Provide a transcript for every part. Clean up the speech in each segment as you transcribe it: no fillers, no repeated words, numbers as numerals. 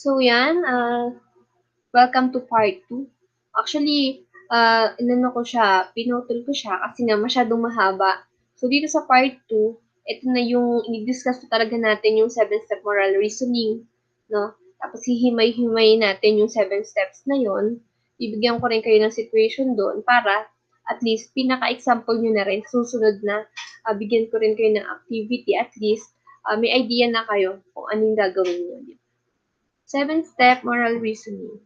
So yan, welcome to part 2. Actually, pinutol ko siya kasi nga masyadong mahaba. So dito sa part 2, ito na yung i-discuss talaga natin yung 7-step moral reasoning, no? Tapos hihimay-himay natin yung 7 steps na yon. Bibigyan ko rin kayo ng situation doon para at least pinaka-example nyo na rin susunod na bigyan ko rin kayo ng activity at least may idea na kayo kung anong gagawin nyo. 7-step moral reasoning.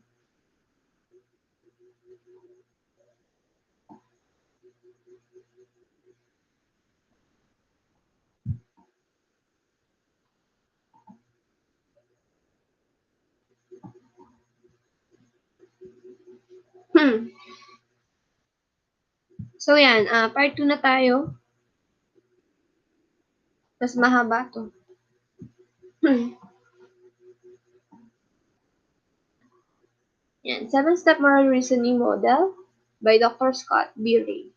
So yan, part 2 na tayo. Mas mahaba to. Yan, 7-step moral reasoning model by Dr. Scott B. Ray.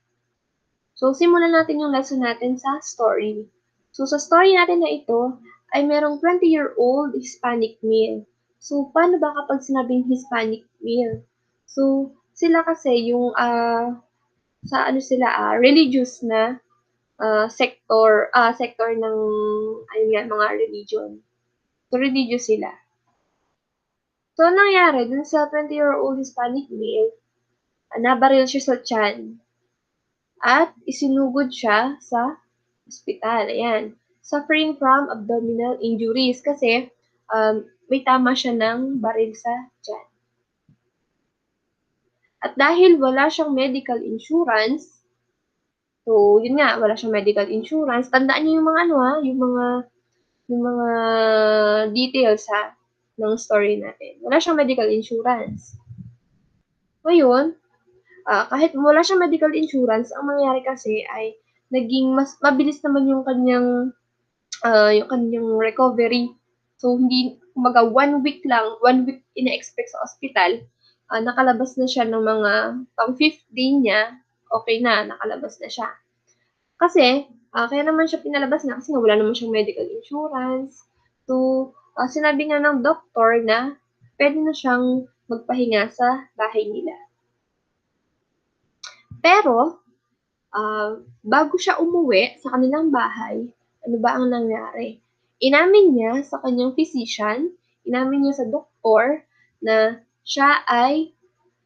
So, simulan natin yung lesson natin sa story. So, sa story natin na ito, ay merong 20-year-old Hispanic male. So, paano ba kapag sinabing Hispanic male? So, sila kasi yung, religious na sector ng, ayun nga, mga religion. So, religious sila. So, anong nangyari dun sa 20-year-old Hispanic male, nabaril siya sa tiyan at isinugod siya sa ospital. Ayan. Suffering from abdominal injuries kasi may tama siya ng baril sa tiyan. At dahil wala siyang medical insurance, so yun nga, wala siyang medical insurance, tandaan niyo yung mga yung mga details ng story natin. Wala siyang medical insurance. Ngayon, kahit wala siyang medical insurance, ang mangyayari kasi ay naging mas mabilis naman yung kanyang recovery. So, hindi, kumbaga, 1 week lang, 1 week ina-expect sa ospital, nakalabas na siya ng mga pang 5th day niya, okay na, nakalabas na siya. Kasi, kaya naman siya pinalabas na kasi wala naman siyang medical insurance. So, sinabi nga ng doktor na pwede na siyang magpahinga sa bahay nila. Pero, bago siya umuwi sa kanilang bahay, ano ba ang nangyari? Inamin niya sa kanyang physician, inamin niya sa doktor na siya ay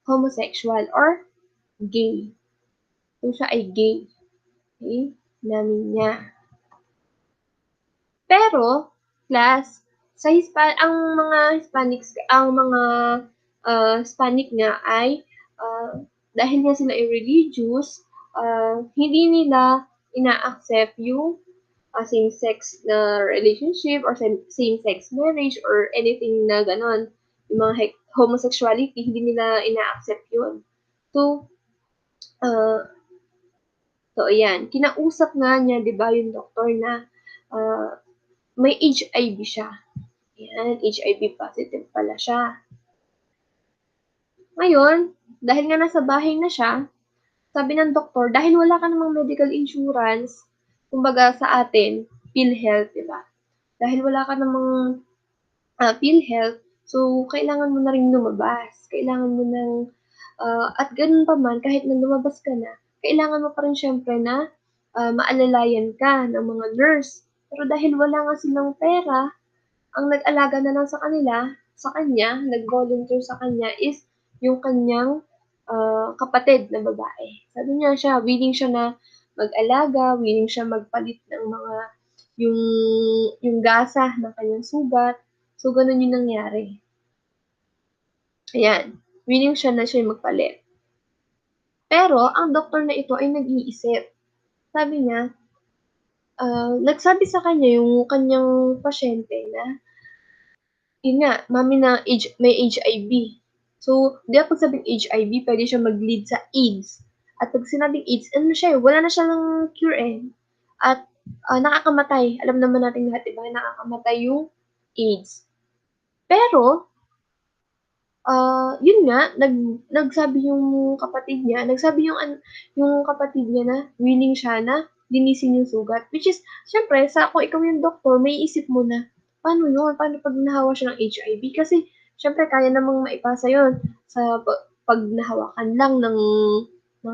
homosexual or gay. So, siya ay gay. Okay? Inamin niya. Pero, class, ang mga Hispanic nga ay dahil nga sila ay religious, hindi nila ina-accept yung same-sex na relationship or same-sex marriage or anything na ganon. Yung mga homosexuality, hindi nila ina-accept yun. So, ayan. Kinausap nga niya, di ba, yung doktor na may HIV siya. Ayan, HIV positive pala siya. Ngayon, dahil nga nasa bahay na siya, sabi ng doktor, dahil wala ka namang medical insurance, kumbaga sa atin, PhilHealth, di ba? Dahil wala ka namang PhilHealth, so kailangan mo na rin lumabas. Kailangan mo ng, at ganun pa man, kahit na lumabas ka na, kailangan mo pa rin syempre na maalalayan ka ng mga nurse. Pero dahil wala nga silang pera, ang nag-alaga na lang sa kanya, nag-volunteer sa kanya is yung kanyang kapatid na babae. Sabi niya siya, willing siya na mag-alaga, willing siya magpalit ng mga yung gasa ng kanyang sugat. So, ganun yung nangyari. Ayan. Willing siya na siya magpalit. Pero, ang doktor na ito ay nag-iisip. Sabi niya, nagsabi sa kanya yung kanyang pasyente na yun nga, mami na may HIV. So, di ba pag sabing HIV, pwede siya mag-lead sa AIDS. At pag sinabing AIDS, ano siya, wala na siyang cure eh. At nakakamatay. Alam naman natin lahat, diba, nakakamatay yung AIDS. Pero, yun nga, nagsabi yung kapatid niya na willing siya na linisin yung sugat. Which is, syempre, kung ikaw yung doktor, may isip mo na, paano yun? Paano pag nahawa siya ng HIV? Kasi Siyempre kaya namang maipasa yon sa pag nahawakan lang ng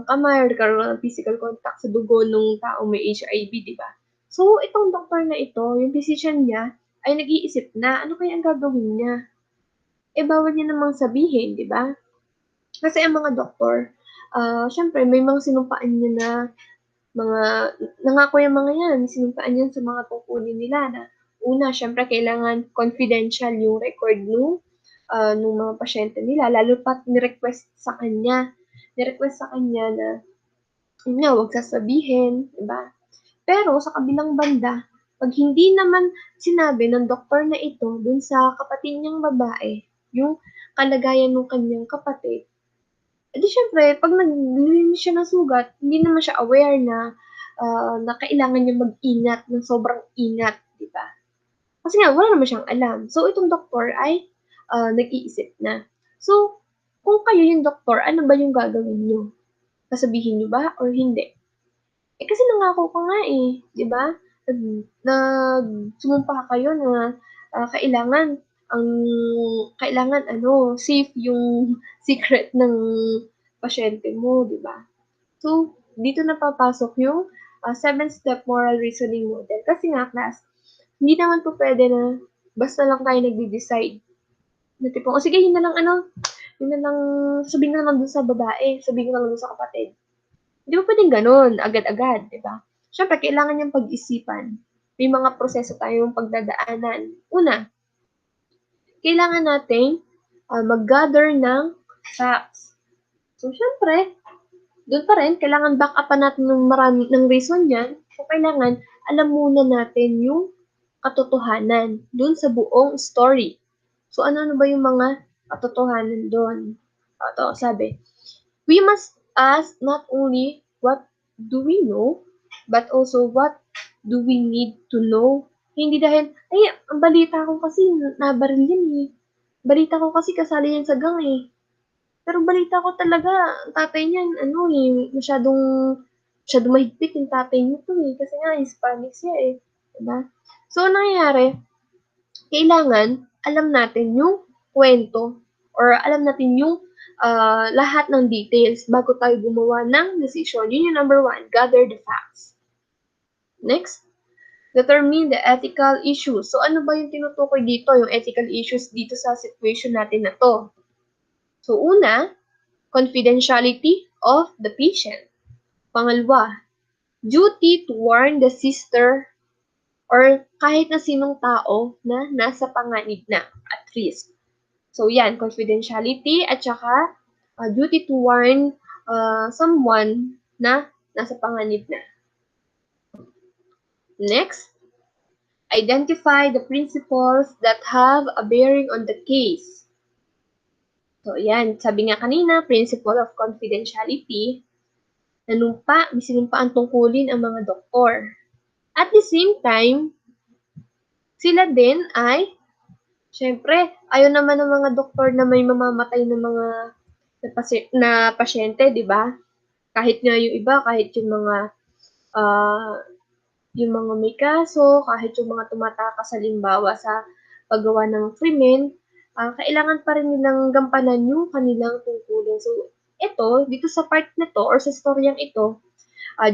kamay or nagkaroon ng physical contact sa dugo nung taong may HIV, di ba? So, itong doktor na ito, yung physician niya, ay nag-iisip na, ano kaya ang gagawin niya? Bawal niya namang sabihin, di ba? Kasi ang mga doktor, siyempre may mga sinumpaan niya na mga nangako yung mga yan, sinumpaan yan sa mga tungkulin nila na una, siyempre kailangan confidential yung record nung mga pasyente nila, lalo pat ni-request sa kanya na, yun nga, huwag sasabihin, diba? Pero sa kabilang banda, pag hindi naman sinabi ng doktor na ito dun sa kapatid niyang babae, yung kalagayan ng kanyang kapatid, di syempre, pag naglinis siya ng sugat, hindi naman siya aware na kailangan niya mag-ingat ng sobrang ingat, di ba? Kasi nga, wala naman siyang alam. So, itong doktor ay nag-iisip na. So, kung kayo yung doktor, ano ba yung gagawin niyo? Sasabihin niyo ba or hindi? Kasi nangako ka nga eh, 'di ba? Sumumpa kayo na kailangan ang kailangan safe yung secret ng pasyente mo, 'di ba? So, dito na papasok yung 7-step moral reasoning model. Kasi nga, class, hindi naman po pwede na basta lang tayo nagde-decide. Na tipong, o sige, yun na lang yun na lang, sabihin ko na lang dun sa babae, sabihin ko na lang dun sa kapatid. Hindi mo pwedeng ganun, agad-agad, di ba? Siyempre, kailangan niyang pag-isipan. May mga proseso tayong pagdadaanan. Una, kailangan nating mag-gather ng facts. So, siyempre, doon pa rin, kailangan back upan natin ng marami ng reason yan. So, kailangan alam muna natin yung katotohanan doon sa buong story. So, ano ba yung mga katotohanan doon? Ito, sabi, we must ask not only what do we know, but also what do we need to know. Hindi dahil, ay, ang balita ko kasi nabaril yan eh. Balita ko kasi kasali yan sa gang eh. Pero balita ko talaga, tatay niyan, masyadong mahigpit yung tatay niyo to eh. Kasi nga, Hispanic siya eh. Diba? So, ano nangyayari? Kailangan, alam natin yung kwento or alam natin yung lahat ng details bago tayo gumawa ng decision. Yun yung number 1, gather the facts. Next, determine the ethical issues. So, ano ba yung tinutukoy dito, yung ethical issues dito sa situation natin na to? So, una, confidentiality of the patient. Pangalawa, duty to warn the sister or kahit na sinong tao na nasa panganib na at risk. So, yan, confidentiality at saka duty to warn someone na nasa panganib na. Next, identify the principles that have a bearing on the case. So, yan, sabi nga kanina, principle of confidentiality, may sinumpaan tungkulin ang mga doktor. At the same time, sila din ay, syempre, ayaw naman ng mga doktor na may mamamatay ng mga na pasyente, di ba? Kahit nga yung iba, kahit yung mga may kaso, kahit yung mga tumatakas halimbawa sa paggawa ng krimen, kailangan pa rin nilang gampanan yung kanilang tungkulin. So, dito sa part na to, or sa storyang ito,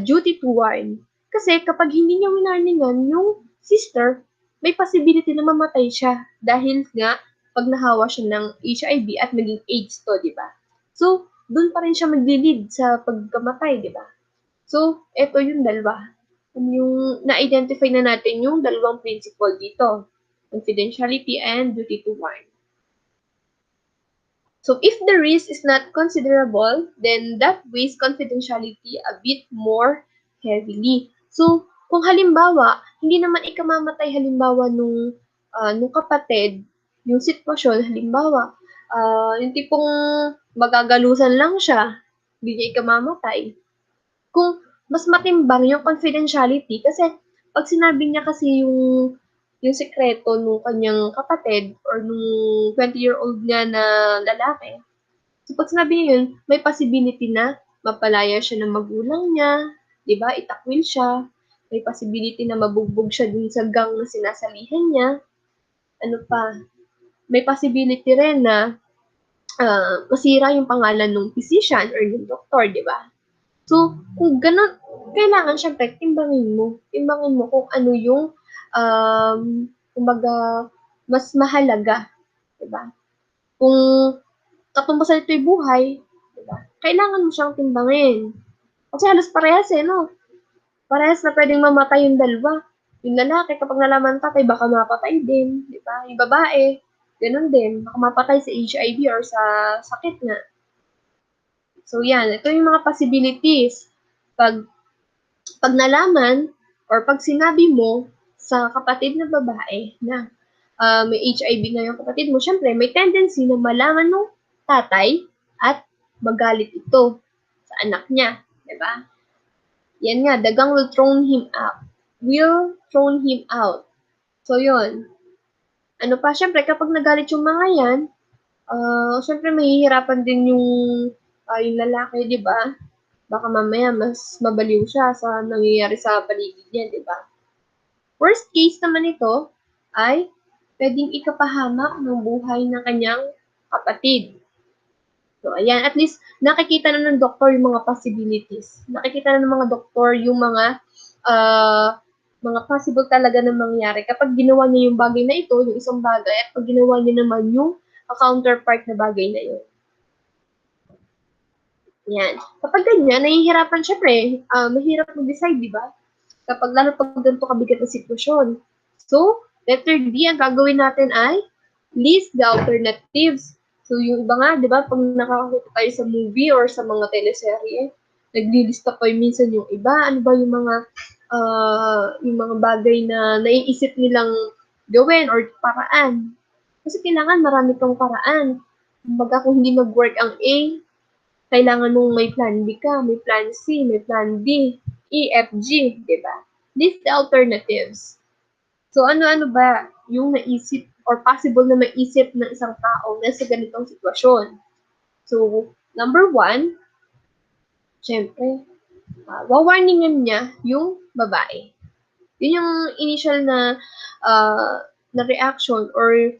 duty to warn. Kasi kapag hindi niya winarningan yung sister, may possibility na mamatay siya dahil nga pag nahawa siya ng HIV at naging AIDS to, di ba? So, doon pa rin siya maglilid sa pagkamatay, di ba? So, ito yung dalawa. Yung na-identify na natin yung dalawang principle dito. Confidentiality and duty to warn. So, if the risk is not considerable, then that weighs confidentiality a bit more heavily. So, kung halimbawa, hindi naman ikamamatay halimbawa nung kapatid, yung sitwasyon, halimbawa, yung tipong magagalusan lang siya, hindi niya ikamamatay. Kung mas matimbang yung confidentiality, kasi pag sinabi niya kasi yung sekreto nung kanyang kapatid or nung 20-year-old niya na lalaki. So, pag sinabi niya yun, may possibility na mapalaya siya ng magulang niya, di ba? Itakwil siya. May possibility na mabugbog siya dun sa gang na sinasalihan niya. Ano pa? may possibility rin na masira yung pangalan ng physician or yung doktor, di ba? So, kung ganun, kailangan syempre timbangin mo. Timbangin mo kung ano yung kumbaga, mas mahalaga, di ba? Kung katumbas ito'y buhay, di ba? Kailangan mo siyang timbangin. Kasi halos parehas no? Parehas na pwedeng mamatay yung dalawa. Yung lalaki, kapag nalaman tatay, baka mapatay din, di ba? Yung babae, ganun din, baka mapatay sa HIV or sa sakit nga. So, yan. Ito yung mga possibilities. Pag nalaman or pag sinabi mo sa kapatid na babae na may HIV na yung kapatid mo, syempre, may tendency na malaman ng tatay at magalit ito sa anak niya. Diba? Yan nga, the gang will throw him out. So, yun. Ano pa, syempre, kapag nagalit yung mga yan, syempre, mahihirapan din yung lalaki, di ba? Baka mamaya mas mabaliw siya sa nangyayari sa paligid niya, di ba? Worst case naman ito ay pwedeng ikapahamak ng buhay ng kanyang kapatid. So, ayan, at least nakikita na ng doktor yung mga possibilities. Nakikita na ng mga doktor yung mga possible talaga na mangyari. Kapag ginawa niya yung bagay na ito, yung isang bagay, at pag ginawa niya naman yung counterpart na bagay na yun. Yan. Kapag ganyan, nahihirapan, syempre, mahirap mag-decide, di ba? Kapag lalo pag ganito kabigat na sitwasyon. So, letter D, ang gagawin natin ay list the alternatives. So, yung iba nga, di ba, pag nakakakita tayo sa movie or sa mga teleserye, naglilista pa minsan yung iba, ano ba yung mga bagay na naiisip nilang gawin or paraan. Kasi kailangan marami kang paraan. Kumbaga, kung hindi mag-work ang A, kailangan mong may plan B ka, may plan C, may plan D, E, F, G, di ba? List the alternatives. So, ano-ano ba yung naisip or possible na maisip ng isang tao na sa ganitong sitwasyon? So, number 1, syempre, wawarningan niya yung babae. Yun yung initial na reaction or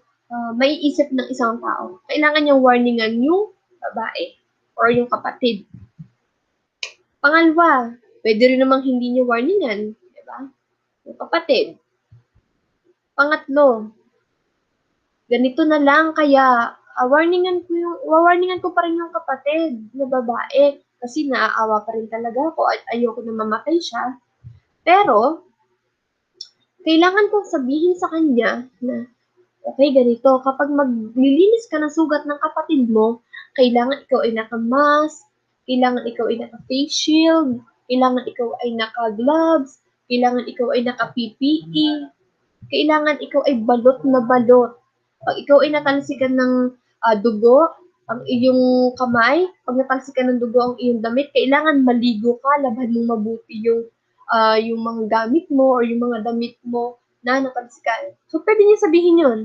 maiisip ng isang tao. Kailangan niyang warningan yung babae or yung kapatid. Pangalawa, pwede rin namang hindi niya warningan, di ba? Yung kapatid. Pangatlo, ganito na lang kaya wawarningan ko pa rin yung kapatid na babae kasi naaawa pa rin talaga ako at ayoko na mamatay siya. Pero, kailangan kong sabihin sa kanya na okay, ganito, kapag maglilinis ka ng sugat ng kapatid mo, kailangan ikaw ay naka-mask, kailangan ikaw ay naka-face shield, kailangan ikaw ay naka-gloves, kailangan ikaw ay naka-PPE, kailangan ikaw ay balot na balot. Pag ikaw ay natalsikan ng dugo, ang iyong kamay, pag natalsikan ng dugo ang iyong damit, kailangan maligo ka, laban mong mabuti yung mga gamit mo or yung mga damit mo na natalsikan. So, pwede niya sabihin yun.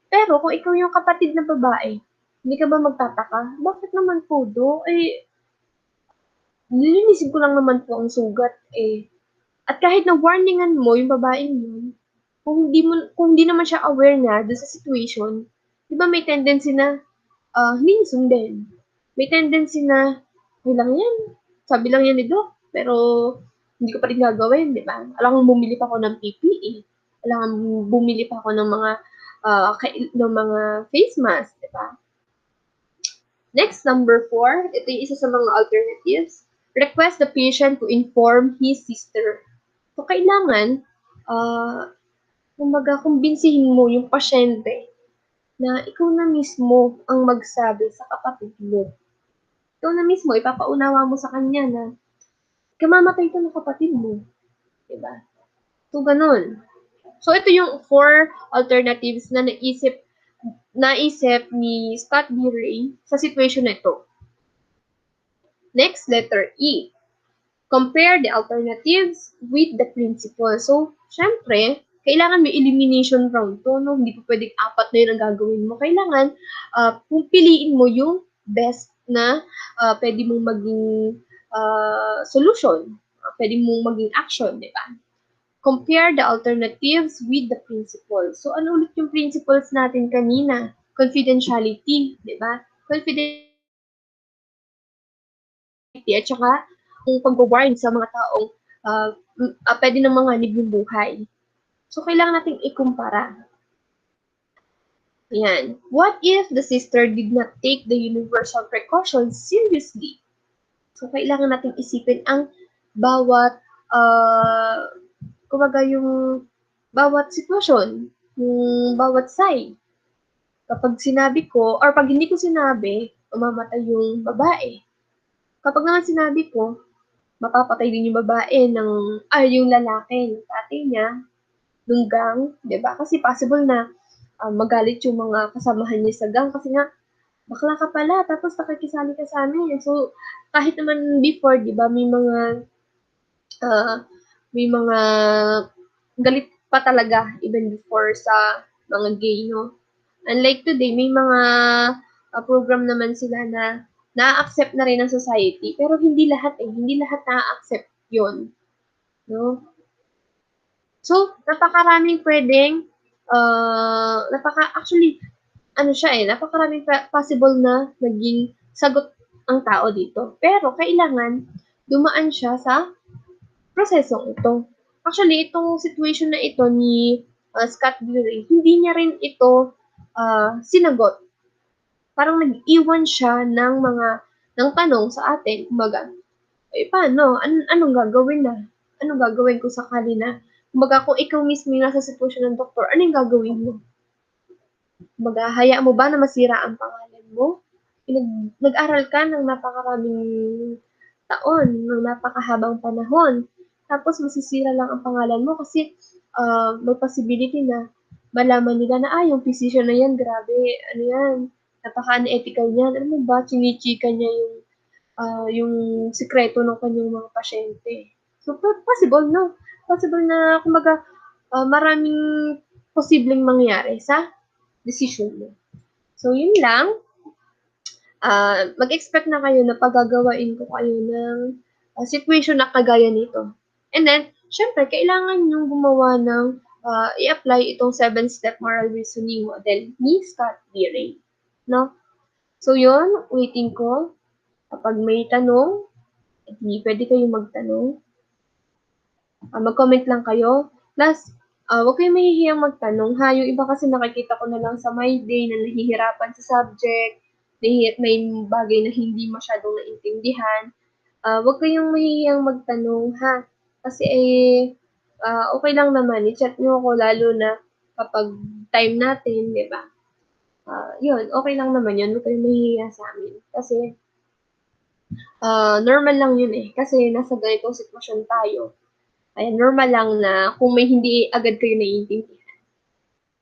Pero kung ikaw yung kapatid na babae, hindi ka ba magtataka? Bakit naman po nilinisin ko lang naman po ang sugat At kahit na warningan mo yung babaeng yun, kung hindi naman siya aware na doon sa situation, di ba may tendency na hindi niya sundin. May tendency na, lang yan, sabi lang yan ni Doc, pero hindi ko pa rin gagawin, di ba? Alam kong bumili pa ako ng PPE. Alam kong bumili pa ako ng mga face mask, di ba? Next, number 4, ito yung isa sa mga alternatives. Request the patient to inform his sister. So, kailangan, kumbaga, kumbinsihin mo yung pasyente na ikaw na mismo ang magsabi sa kapatid mo. Ikaw na mismo, ipapaunawa mo sa kanya na kamamatay ito ng kapatid mo. Diba? So, ganun. So, ito yung 4 alternatives na naisip ni Scott B. Ray sa situation na ito. Next, letter E. Compare the alternatives with the principle. So, syempre, kailangan may elimination round to, no? Hindi po pwedeng 4 na yun ang gagawin mo. Kailangan, piliin mo yung best na pwede mong maging solution. Pwede mong maging action, di ba? Compare the alternatives with the principles. So, ano ulit yung principles natin kanina? confidentiality, 'di ba? Confidentiality at saka yung pagwa-warn sa mga taong puwede ng manganib yung buhay. So, kailangan nating ikumpara. Yan. What if the sister did not take the universal precautions seriously? So, kailangan nating isipin ang bawat, kumbaga yung bawat sitwasyon, yung bawat side. Kapag sinabi ko or 'pag hindi ko sinabi, mamamatay yung babae. Kapag naman sinabi ko, mapapatay din yung babae yung lalaki, yung tatay niya, nung gang, 'di ba? Kasi possible na magalit yung mga kasamahan niya sa gang kasi nga, bakla ka pala tapos nakikisali ka sa amin. So, kahit naman before, 'di ba, ah, may mga galit pa talaga even before sa mga gay, no? Unlike today, may mga program naman sila na na-accept na rin ng society, pero hindi lahat hindi lahat na-accept yun, no? So, napakaraming pwedeng, actually, ano siya napakaraming possible na naging sagot ang tao dito. Pero kailangan dumaan siya sa prosesong ito. Actually, itong situation na ito ni Scott Bury, hindi niya rin ito sinagot. Parang nag-iwan siya ng tanong sa atin. Kumbaga, paano? Anong gagawin na? Anong gagawin kung sakali na? Kumbaga, kung ikaw mismo yung nasa sitwasyon ng doktor, ano yung gagawin mo? Kumbaga, hayaan mo ba na masira ang pangalan mo? Nag-aral ka ng napakaraming taon, ng napakahabang panahon. Tapos masisira lang ang pangalan mo kasi may possibility na malaman nila na, yung physician na yan, grabe, ano yan, napaka-unethical niyan. Ano mo ba, chinichika niya yung sikreto ng kanyang mga pasyente. So, possible, no? Possible na, kumbaga, maraming posibleng mangyari sa decision mo. So, yun lang. Mag-expect na kayo na paggagawain ko kayo ng situation na kagaya nito. And then, syempre, kailangan nyo gumawa ng i-apply itong 7-step moral reasoning model ni Scott Beering. No? So, yun, waiting ko. Kapag may tanong, pwede kayong magtanong. Mag-comment lang kayo. Plus, huwag kayong mahihiyang magtanong ha. Yung iba kasi nakikita ko na lang sa my day na nahihirapan sa subject, may bagay na hindi masyadong naintindihan. Huwag kayong mahihiyang magtanong ha. Kasi okay lang naman. I-chat nyo ako lalo na kapag time natin, di ba? Yun, okay lang naman yun. Huwag kayong mahihiya sa amin. Kasi normal lang yun kasi nasa ganitong sitwasyon tayo. Kaya normal lang na kung may hindi agad kayo naiintindihan.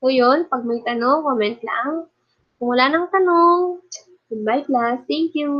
So yun, pag may tanong, comment lang. Kung wala nang tanong, goodbye class. Thank you!